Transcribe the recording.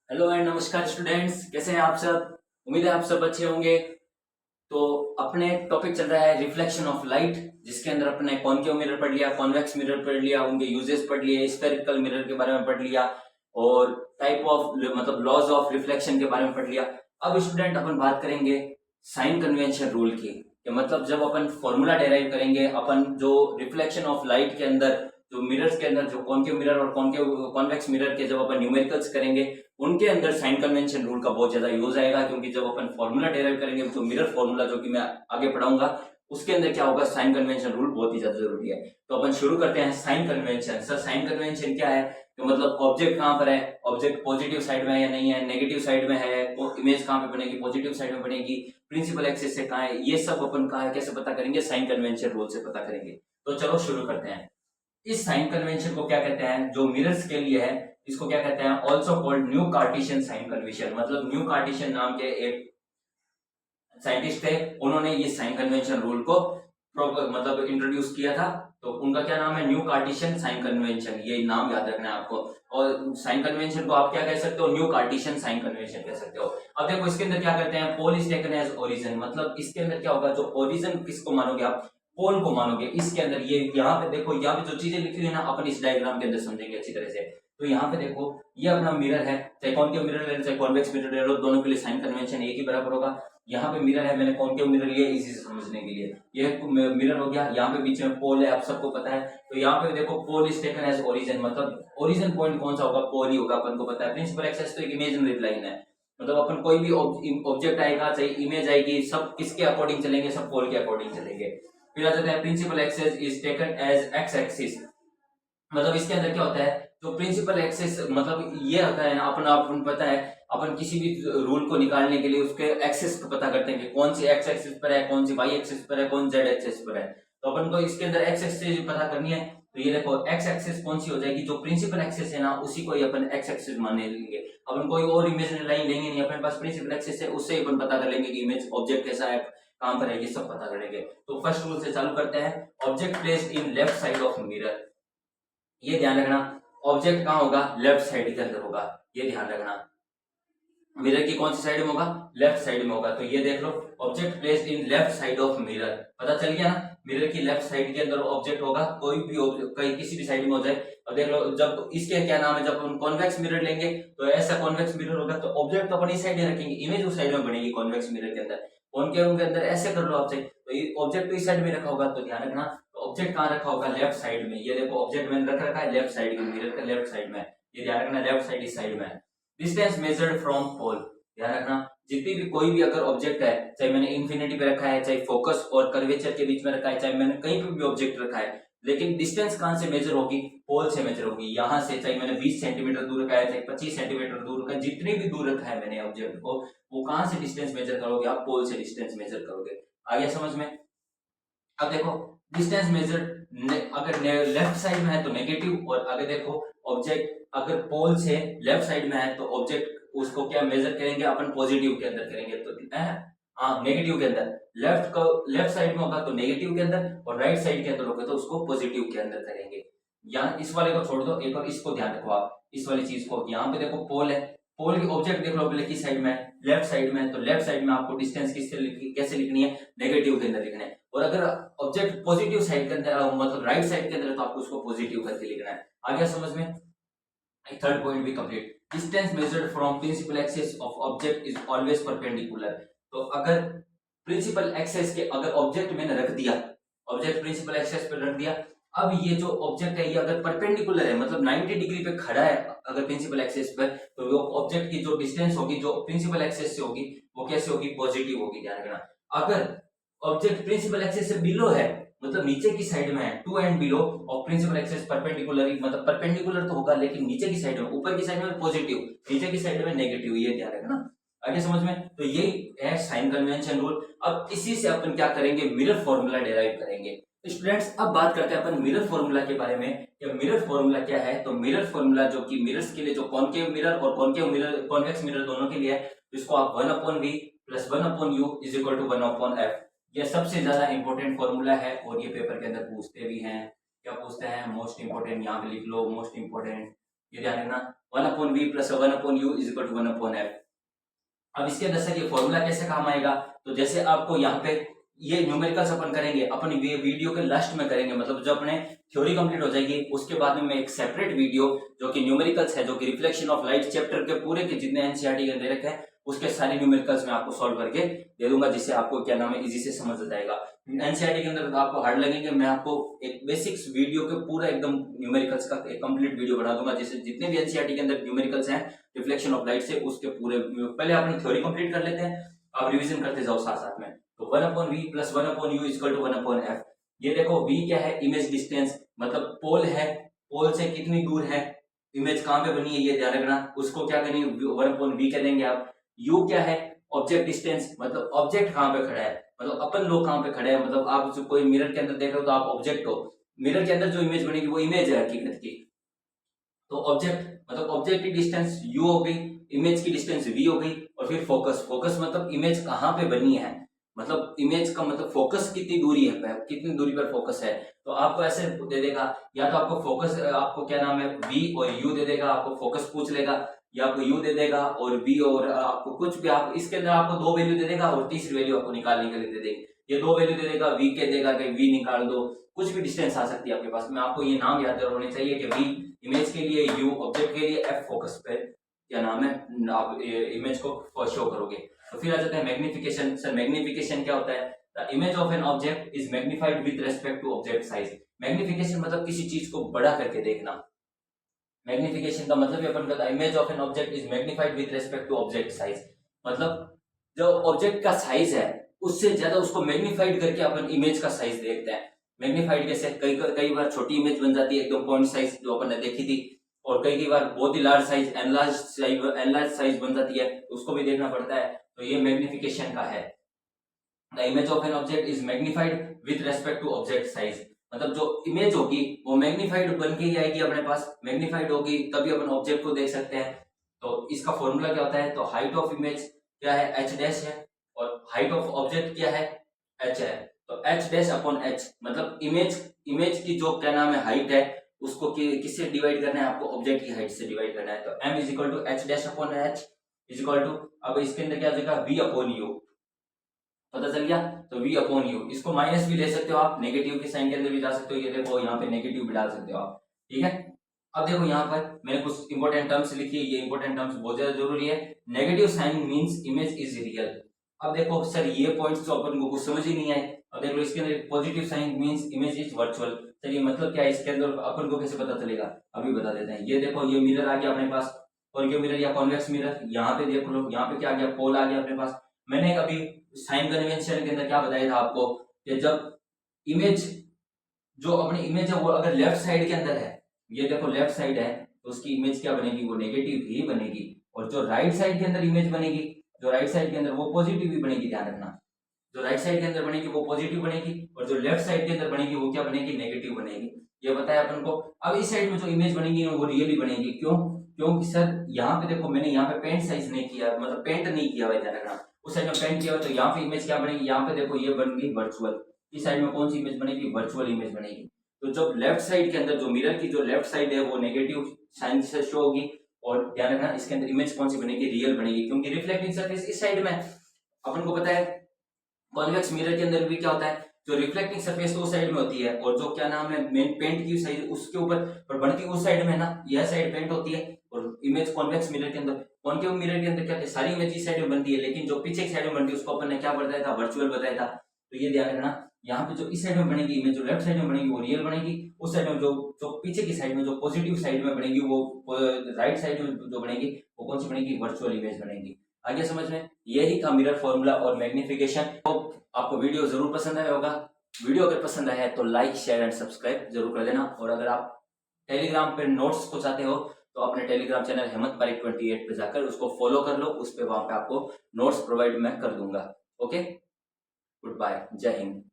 Hello and नमस्कार students, कैसे हैं आप सब। उम्मीद है आप सब अच्छे होंगे। तो अपने टॉपिक चल रहा है रिफ्लेक्शन ऑफ लाइट, जिसके अंदर अपने कॉनकेव मिरर पढ़ लिया, कॉन्वेक्स मिरर पढ़ लिया, उनके यूजेस पढ़ लिए, स्फेरिकल मिरर के बारे में पढ़ लिया और टाइप ऑफ मतलब लॉज ऑफ रिफ्लेक्शन के बारे में पढ़ लिया। अब स्टूडेंट अपन बात करेंगे साइन कन्वेंशन रूल की, कि मतलब जब अपन फॉर्मूला डेराइव करेंगे, अपन जो रिफ्लेक्शन ऑफ लाइट के अंदर जो मिरर्स के अंदर जो कॉनकेव मिरर और कॉनकेव कॉन्वेक्स मिरर के जब अपन न्यूमेरिकल्स करेंगे, उनके अंदर साइन कन्वेंशन रूल का बहुत ज्यादा यूज आएगा। क्योंकि जब अपन फॉर्मूला डेराइव करेंगे तो मिरर फॉर्मूला जो कि मैं आगे पढ़ाऊंगा, उसके अंदर क्या होगा, साइन कन्वेंशन रूल बहुत ही ज्यादा जरूरी है। तो अपन शुरू करते हैं sign convention. Sir sign convention क्या है, तो मतलब ऑब्जेक्ट कहाँ पर है, ऑब्जेक्ट पॉजिटिव साइड में है या नहीं है, नेगेटिव साइड में है, तो इमेज कहाँ पे बनेगी, पॉजिटिव साइड में बनेगी, प्रिंसिपल एक्सिस से कहाँ है, ये सब अपन कहाँ है कैसे पता करेंगे, साइन कन्वेंशन रूल से पता करेंगे। तो चलो शुरू करते हैं। इस साइन कन्वेंशन को क्या कहते हैं, जो मिरर्स के लिए है, इसको क्या कहते हैं, also called new cartesian sign convention. मतलब न्यू कार्टेशियन नाम के एक साइंटिस्ट थे, उन्होंने ये साइन कन्वेंशन रूल को मतलब इंट्रोड्यूस किया था। तो उनका क्या नाम है, न्यू कार्टेशियन साइन कन्वेंशन, ये नाम याद रखना है आपको। और साइन कन्वेंशन को आप क्या कह सकते हो, न्यू कार्टेशियन साइन कन्वेंशन कह सकते हो। अब देखो इसके अंदर क्या करते हैं, pole is taken as origin. मतलब इसके अंदर क्या होगा, जो ओरिजिन किसको मानोगे आप, पोल को मानोगे। इसके अंदर ये यहाँ पे देखो, यहाँ पे जो चीजें लिखी हुई है ना, अपन इस डायग्राम के अंदर समझेंगे अच्छी तरह से। तो यहाँ पे देखो, ये अपना मिरर है, चाहे कॉनकेव मिरर ले लो चाहे कॉन्वेक्स मिरर ले लो, दोनों के लिए साइन कन्वेंशन एक ही बराबर होगा। यहाँ पे मिरर है, मैंने कॉनकेव मिरर लिया इसी से समझने के लिए, ये मिरर हो गया। यहाँ पे बीच में पोल है, आप सबको पता है। तो यहाँ पे देखो, pole is taken as origin, मतलब ओरिजिन पॉइंट कौन सा होगा, पोल ही होगा, अपन को पता है। प्रिंसिपल एक्सेस तो एक इमेजिनरी लाइन है, मतलब अपन कोई भी ऑब्जेक्ट आएगा चाहे इमेज आएगी, सब किसके अकॉर्डिंग चलेंगे, सब पोल के अकॉर्डिंग चलेंगे। फिर आ जाता है principal axes is taken as x axis. मतलब इसके अंदर क्या होता है, जो प्रिंसिपल एक्सेस मतलब ये होता है ना, अपन पता है, अपन किसी भी रूल को निकालने के लिए उसके एक्सेस को पता करते हैं कि कौन सी एक्स एक्सिस पर है, कौन सी वाई एक्सिस पर है, कौन जेड एक्सिस पर है। तो अपन को इसके अंदर एक्स एक्सिस पता करनी है। तो ये देखो, एक्स एक्सिस कौन सी हो जाएगी, जो प्रिंसिपल एक्सेस है ना, उसी को ही अपन एक्स एक्सिस मान लेंगे। अपन कोई और इमेजिनरी लाइन लेंगे नहीं, अपने पास प्रिंसिपल एक्सेस है, उससे ही अपन पता कर लेंगे कि इमेज ऑब्जेक्ट कैसा है, कहां पर है, ये सब पता करेंगे। तो फर्स्ट रूल से चालू करते हैं, object placed in left side of mirror. ये ध्यान रखना, ऑब्जेक्ट कहाँ होगा, लेफ्ट साइड के अंदर होगा, ये ध्यान रखना। मिरर की कौन सी साइड में होगा, लेफ्ट साइड में होगा। तो ये देख लो, object placed in left side of mirror, पता चल गया ना। मिरर की लेफ्ट साइड के अंदर ऑब्जेक्ट होगा, कोई भी कहीं किसी भी साइड में हो जाए। और देख लो, जब इसके क्या नाम है, जब हम कॉन्वेक्स मिरर लेंगे तो ऐसा कॉन्वेक्स मिरर होगा, तो ऑब्जेक्ट तो अपनी साइड में रखेंगे, इमेज उस साइड में बनेगी कॉन्वेक्स मिरर के अंदर। कॉनकेव के अंदर ऐसे कर लो आप चाहे, तो ये ऑब्जेक्ट तो इस साइड में रखा होगा, तो ध्यान रखना। तो ऑब्जेक्ट कहाँ रखा होगा, लेफ्ट साइड में। ये देखो, ऑब्जेक्ट मैंने रख रखा है लेफ्ट साइड में, मिरर का लेफ्ट साइड में, ये ध्यान रखना, लेफ्ट साइड इस साइड में। डिस्टेंस मेजर्ड फ्रॉम पोल, ध्यान रखना, जितनी भी कोई भी अगर ऑब्जेक्ट है, चाहे मैंने इन्फिनिटी पे रखा है, चाहे फोकस और कर्वेचर के बीच में रखा है, चाहे मैंने कहीं पे भी ऑब्जेक्ट रखा है, लेकिन डिस्टेंस कहां से मेजर होगी, पोल से मेजर होगी। यहां से चाहे मैंने 20 सेंटीमीटर दूर रखा है, चाहे 25 सेंटीमीटर दूर रखा है, जितनी भी दूर रखा है मैंने ऑब्जेक्ट को, वो कहां से डिस्टेंस मेजर करोगे, आप पोल से डिस्टेंस मेजर करोगे। आ गया समझ में। अब देखो, डिस्टेंस मेजर अगर लेफ्ट साइड में है तो नेगेटिव, और अगर देखो ऑब्जेक्ट अगर पोल से लेफ्ट साइड में है तो ऑब्जेक्ट उसको क्या मेजर करेंगे, अपन पॉजिटिव के अंदर करेंगे। तो हाँ, नेगेटिव के अंदर। लेफ्ट साइड में होगा तो नेगेटिव के अंदर, और राइट साइड के अंदर होगा तो उसको पॉजिटिव के अंदर करेंगे। यहाँ इस वाले को छोड़ दो, एक और इसको ध्यान रखो आप, इस वाली चीज को। यहाँ पे देखो पोल है, पोल की ऑब्जेक्ट देख लो पहले किस साइड में है, लेफ्ट साइड में है, तो लेफ्ट साइड में आपको डिस्टेंस कैसे लिखनी है, नेगेटिव के अंदर लिखना है। और अगर ऑब्जेक्ट पॉजिटिव साइड के अंदर मतलब राइट साइड के अंदर है, तो आपको उसको पॉजिटिव करके लिखना है। आ गया समझ में। थर्ड पॉइंट भी complete. Distance measured from principal axis of object is always perpendicular. तो अगर प्रिंसिपल एक्सिस के अगर ऑब्जेक्ट मैंने रख दिया, ऑब्जेक्ट प्रिंसिपल एक्सिस पर रख दिया, अब ये जो ऑब्जेक्ट है ये अगर परपेंडिकुलर है, मतलब 90 डिग्री पे खड़ा है अगर प्रिंसिपल एक्सिस पर, तो वो ऑब्जेक्ट की जो डिस्टेंस होगी जो प्रिंसिपल एक्सिस से होगी, वो कैसे होगी, पॉजिटिव होगी, ध्यान रखना। अगर ऑब्जेक्ट प्रिंसिपल एक्सिस से बिलो है, मतलब नीचे की साइड में है, to and below of principal axis perpendicular, मतलब परपेंडिकुलर तो होगा लेकिन नीचे की साइड में, ऊपर की साइड में पॉजिटिव, नीचे की साइड में नेगेटिव, ये ध्यान रखना। आगे समझ में। तो ये है साइन कन्वेंशन रूल। अब इसी से अपन क्या करेंगे, मिरर फॉर्मूला डेराइव करेंगे। तो स्टूडेंट्स अब बात करते हैं अपन मिरर फॉर्मूला के बारे में, कि मिरर फॉर्मूला क्या है। तो मिरर फॉर्मूला जो कि मिरर्स के लिए, जो कॉनकेव मिरर और कॉनकेव मिरर कॉन्वेक्स मिरर दोनों के लिए है, इसको आप 1/v plus 1/u is equal to 1/f। ये सबसे ज्यादा इंपॉर्टेंट फॉर्मूला है, और ये पेपर के अंदर पूछते भी हैं। क्या पूछते हैं, मोस्ट इंपोर्टेंट, यहाँ पे लिख लो मोस्ट इंपोर्टेंट। ये ध्यान रखना, 1/v plus 1/u is equal to 1/f। अब इसके अंदर सर ये फॉर्मूला कैसे काम आएगा, तो जैसे आपको यहाँ पे ये न्यूमेरिकल्स अपन करेंगे, अपन वीडियो के लास्ट में करेंगे, मतलब जब अपने थ्योरी कंप्लीट हो जाएगी उसके बाद में मैं एक सेपरेट वीडियो जो कि न्यूमेरिकल्स है, जो कि रिफ्लेक्शन ऑफ लाइट चैप्टर के पूरे के जितने एनसीईआरटी के दे रखे हैं उसके सारे न्यूमेरिकल्स मैं आपको सॉल्व करके दे दूंगा, जिससे आपको क्या नाम है इजी से समझ जाएगा। एनसीईआरटी के अंदर आपको हार्ड लगेंगे, मैं आपको एक बेसिक्स वीडियो के पूरा एकदम न्यूमेरिकल्स का एक कंप्लीट वीडियो बना दूंगा, जिससे जितने भी एनसीईआरटी के अंदर न्यूमेरिकल्स हैं रिफ्लेक्शन ऑफ लाइट से उसके पूरे, पहले अपनी थ्योरी कंप्लीट कर लेते हैं, आप रिवीजन करते जाओ साथ साथ में। तो 1/v plus 1/u equal to 1/f। ये देखो v क्या है, इमेज डिस्टेंस, मतलब पोल है, पोल से कितनी दूर है, इमेज कहां पे बनी है ये ध्यान रखना, उसको क्या करेंगे 1/v कह देंगे आप। u क्या है, ऑब्जेक्ट डिस्टेंस, मतलब ऑब्जेक्ट कहां पे खड़ा है, मतलब अपन लोग कहां पे खड़े हैं, मतलब आप जो कोई मिरर के अंदर देख रहे हो तो आप ऑब्जेक्ट हो, मिरर के अंदर जो इमेज बनेगी वो इमेज है हकीकत की। तो ऑब्जेक्ट मतलब ऑब्जेक्ट की डिस्टेंस u हो गई, इमेज की डिस्टेंस v हो गई, और फिर फोकस, फोकस मतलब इमेज कहां पे बनी है, मतलब इमेज का मतलब फोकस कितनी दूरी है, कितनी दूरी पर फोकस है। तो आपको ऐसे दे देगा, या तो आपको फोकस, आपको क्या नाम है v और u दे देगा, आपको फोकस पूछ लेगा, या आपको u दे देगा और v, और आपको कुछ भी, आप इसके अंदर आपको दो वैल्यू दे देगा और तीसरी वैल्यू आपको निकालने के लिए दे देगा। ये दो वैल्यू दे देगा, v के देगा कि v निकाल दो, कुछ भी डिस्टेंस आ सकती है आपके पास में, आपको ये नाम याद होने चाहिए कि v इमेज के लिए, u ऑब्जेक्ट के लिए, f फोकस पे क्या नाम है आप इमेज को शो करोगे। तो फिर आ जाता है मैग्निफिकेशन। सर मैग्निफिकेशन क्या होता है, the image of an object is magnified with respect to object size. Magnification मतलब किसी चीज को बड़ा करके देखना, मैग्निफिकेशन का मतलब ये अपन कहता है image of an object is magnified with respect to object size, मतलब जो ऑब्जेक्ट का साइज है उससे ज्यादा उसको मैग्निफाइड करके अपन इमेज का साइज देखते हैं। मैग्निफाइड कैसे, कई बार छोटी इमेज बन जाती है एकदम पॉइंट साइज जो अपन ने देखी थी, और कई बार बहुत ही लार्ज साइज एनलार्ज साइज बन जाती है, उसको भी देखना पड़ता है। तो ये मैग्निफिकेशन का है, the image of an object is magnified with respect to object size, मतलब जो इमेज होगी वो मैग्निफाइड बन के ही आएगी अपने पास, मैग्निफाइड होगी तभी अपन ऑब्जेक्ट को देख सकते हैं। तो इसका फॉर्मूला क्या होता है, तो हाइट ऑफ इमेज क्या है h डैश है, और हाइट ऑफ ऑब्जेक्ट क्या है h है, तो h डैश अपॉन h, मतलब इमेज की जो क्या नाम है हाइट है उसको किससे डिवाइड करना है, आपको ऑब्जेक्ट की हाइट से डिवाइड करना है। तो m is equal to h dash upon h is equal to, अब इसके अंदर क्या हो जाएगा v अपॉन u, पता चल गया। तो v अपॉन u, इसको माइनस भी ले सकते हो आप, नेगेटिव के साइन के अंदर भी जा सकते हो, ये देखो यहाँ पे नेगेटिव भी डाल सकते हो आप, ठीक है। अब देखो यहाँ पर मैंने कुछ इंपॉर्टेंट टर्म्स लिखी है, ये इंपॉर्टेंट टर्म्स बहुत ज्यादा जरूरी है। Negative sign means image is real. अब देखो सर ये पॉइंट्स तो अपन को कुछ समझ ही नहीं आए। अब देखो इसके अंदर positive sign means image is virtual, sir ये मतलब क्या है, इसके अंदर अपन को कैसे पता चलेगा, अभी बता देते हैं। ये देखो ये मिरर आ गया अपने पास, कॉन्केव मिरर या कॉन्वेक्स मिरर, यहाँ पे देख लो, यहाँ पे क्या आ गया, पोल आ गया अपने पास। मैंने अभी साइन कन्वेंशन के अंदर क्या बताया था आपको कि जब इमेज, जो अपनी इमेज है वो अगर लेफ्ट साइड के अंदर है, ये देखो लेफ्ट साइड है, तो उसकी इमेज क्या बनेगी, वो नेगेटिव ही बनेगी, और जो राइट साइड के अंदर इमेज बनेगी, जो राइट साइड के अंदर वो पॉजिटिव ही बनेगी, ध्यान रखना। जो राइट साइड के अंदर बनेगी वो पॉजिटिव बनेगी, और जो लेफ्ट साइड के अंदर बनेगी वो क्या बनेगी, नेगेटिव बनेगी, ये बताया अपन को। अब इस साइड में जो इमेज बनेगी वो रियली बनेगी, क्यों, क्योंकि सर यहाँ पे देखो मैंने यहाँ पे पेंट साइज नहीं किया, मतलब पेंट नहीं किया हुआ, ध्यान रखना। उस साइड में पेंट किया हुआ, तो यहाँ पे इमेज क्या बनेगी, यहाँ पे देखो ये बन गई वर्चुअल, इस साइड में कौन सी इमेज बनेगी, वर्चुअल इमेज बनेगी। तो जब लेफ्ट साइड के अंदर जो मिरर की जो लेफ्ट साइड है वो नेगेटिव साइन से शो होगी, और ध्यान रखना इसके अंदर इमेज कौन सी बनेगी, रियल बनेगी, क्योंकि रिफ्लेक्टिंग सरफेस इस साइड में। अपन को पता है कॉन्वेक्स मिरर के अंदर भी क्या होता है, जो रिफ्लेक्टिंग सरफेस तो उस साइड में होती है, और जो क्या नाम है मेन पेंट की साइड उसके ऊपर, पर बनती उस साइड में ना, यह साइड पेंट होती है, और इमेज कॉन्वेक्स मिरर के अंदर, कॉन्केव मिरर के अंदर क्या है, सारी इमेज इस साइड में बनती है, लेकिन जो पीछे की साइड में बनती है उसको अपन ने क्या बताया था, वर्चुअल बताया था। तो ये ध्यान रखना, यहाँ पे जो इस साइड में बनेगी इमेज, जो लेफ्ट साइड में बनेगी वो रियल बनेगी, उस साइड में जो पीछे की साइड में जो पॉजिटिव साइड में बनेगी वो राइट साइड में जो बनेगी वो कौन सी बनेगी, वर्चुअल इमेज बनेगी। आगे समझ में, यही था मिरर फॉर्मूला और मैग्निफिकेशन। तो आपको वीडियो जरूर पसंद आया होगा, वीडियो अगर पसंद आया है तो लाइक शेयर एंड सब्सक्राइब जरूर कर देना, और अगर आप टेलीग्राम पे नोट्स को चाहते हो तो अपने टेलीग्राम चैनल हेमंत पारिक 28 पे जाकर उसको फॉलो कर लो, उस पे वहां पे आपको नोट्स प्रोवाइड मैं कर दूंगा। ओके, गुड बाय, जय हिंद।